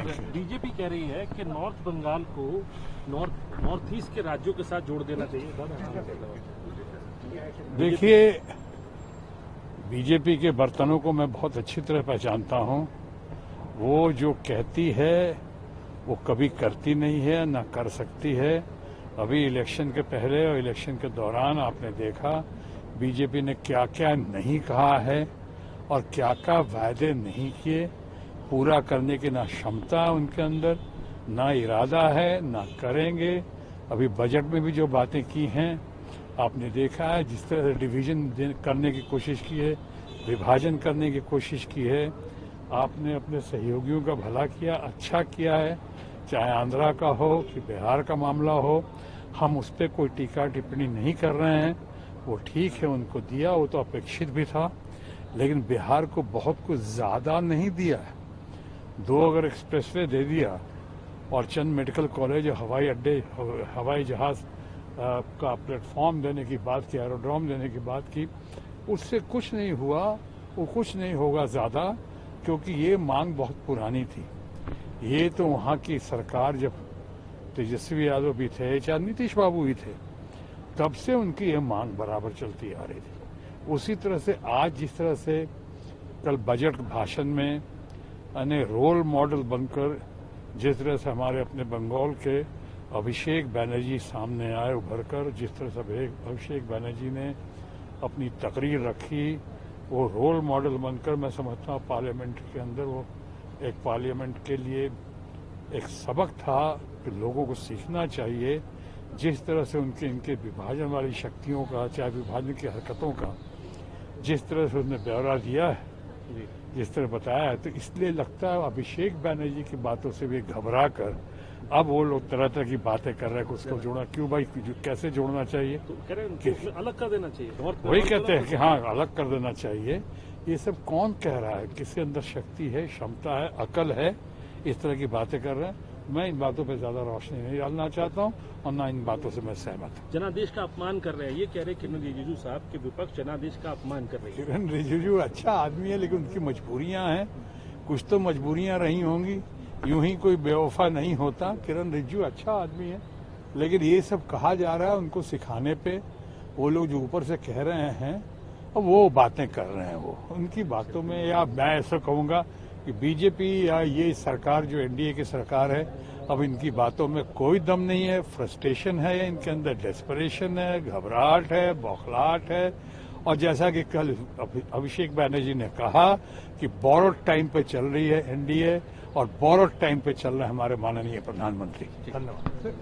BJP कह रही है कि नॉर्थ बंगाल को नॉर्थ ईस्ट के राज्यों के साथ जोड़ देना चाहिए। देखिए, बीजेपी के बर्तनों को मैं बहुत अच्छी तरह पहचानता हूं। वो जो कहती है वो कभी करती नहीं है, ना कर सकती है। अभी इलेक्शन के पहले और इलेक्शन के दौरान आपने देखा बीजेपी ने क्या क्या नहीं कहा है और क्या क्या वायदे नहीं किए। पूरा करने की ना क्षमता उनके अंदर, ना इरादा है, ना करेंगे। अभी बजट में भी जो बातें की हैं आपने देखा है, जिस तरह से डिवीजन करने की कोशिश की है, विभाजन करने की कोशिश की है। आपने अपने सहयोगियों का भला किया, अच्छा किया है, चाहे आंध्रा का हो कि बिहार का मामला हो। हम उस पर कोई टीका टिप्पणी नहीं कर रहे हैं। वो ठीक है, उनको दिया, वो तो अपेक्षित भी था, लेकिन बिहार को बहुत कुछ ज्यादा नहीं दिया है। 2 अगर एक्सप्रेसवे दे दिया और चंद मेडिकल कॉलेज, हवाई अड्डे, हवाई जहाज का प्लेटफॉर्म देने की बात की, एरोड्रोम देने की बात की, उससे कुछ नहीं हुआ। वो कुछ नहीं होगा ज्यादा, क्योंकि ये मांग बहुत पुरानी थी। ये तो वहां की सरकार, जब तेजस्वी यादव भी थे, चाहे नीतीश बाबू भी थे, तब से उनकी ये मांग बराबर चलती आ रही थी। उसी तरह से आज जिस तरह से कल बजट भाषण में यानी रोल मॉडल बनकर जिस तरह से हमारे अपने बंगाल के अभिषेक बैनर्जी सामने आए उभर कर, जिस तरह से अभिषेक बैनर्जी ने अपनी तकरीर रखी, वो रोल मॉडल बनकर मैं समझता हूँ पार्लियामेंट के अंदर वो एक पार्लियामेंट के लिए एक सबक था कि लोगों को सीखना चाहिए। जिस तरह से इनके विभाजन वाली शक्तियों का, चाहे विभाजन की हरकतों का जिस तरह से उसने ब्यौरा दिया है, जिस तरह बताया है, तो इसलिए लगता है अभिषेक बैनर्जी की बातों से भी घबरा कर अब वो लोग तरह तरह की बातें कर रहे हैं कि उसको जोड़ना क्यों भाई, कैसे जोड़ना चाहिए, तो कह रहे हैं अलग कर देना चाहिए। वही कहते हैं कि हाँ अलग कर देना चाहिए। ये सब कौन कह रहा है? किसके अंदर शक्ति है, क्षमता है, अकल है, इस तरह की बातें कर रहे हैं। मैं इन बातों पर ज्यादा रोशनी नहीं डालना चाहता हूँ और ना इन बातों से मैं सहमत हूँ। जनादेश का अपमान कर रहे हैं, ये कह रहे किरण रिजिजू साहब कि विपक्ष जनादेश का अपमान कर रही है। किरण रिजिजू अच्छा आदमी है, लेकिन उनकी मजबूरियां हैं। कुछ तो मजबूरियां रही होंगी, यूं ही कोई बेवफा नहीं होता। किरण रिजिजू अच्छा आदमी है, लेकिन ये सब कहा जा रहा है उनको सिखाने पे। वो लोग जो ऊपर से कह रहे हैं और वो बातें कर रहे हैं, वो उनकी बातों में, या मैं ऐसा कहूंगा कि बीजेपी या ये सरकार जो एनडीए की सरकार है, अब इनकी बातों में कोई दम नहीं है। फ्रस्ट्रेशन है इनके अंदर, डेस्परेशन है, घबराहट है, बौखलाहट है। और जैसा कि कल अभिषेक बैनर्जी ने कहा कि बोरोड टाइम पे चल रही है एनडीए और बोरोड टाइम पे चल रहे हैं हमारे माननीय प्रधानमंत्री। धन्यवाद।